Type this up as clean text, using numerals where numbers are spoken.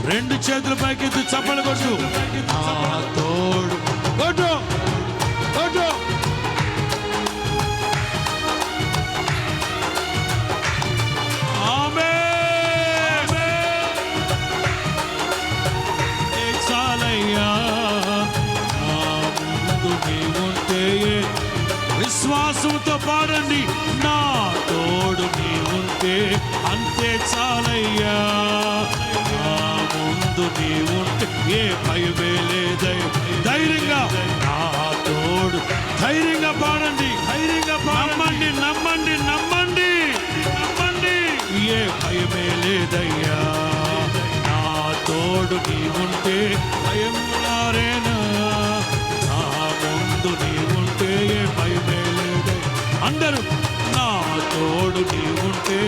రెండు చేతుల పైకెత్తు చప్పలు కొట్టు. నా తోడు కొట్టు కొట్టు. చాలయ్యా నా ముందు నీవుంటే. విశ్వాసంతో పాడండి. నా తోడు నీవుంటే అంతే చాలయ్యా. నా ముందు నీవుంటే ఏ భయమే లేదై. ధైర్యంగా నా తోడు. ధైర్యంగా పాడండి. ధైర్యంగా నమ్మండి నమ్మండి నమ్మండి నమ్మండి. ఏ భయమే లేదయ్యా. నా తోడు నీవుంటే భయం రారేనా. నా ముందు నీవుంటే ఏ భయమే లేదయ్యా. అందరూ నా తోడు నీవుంటే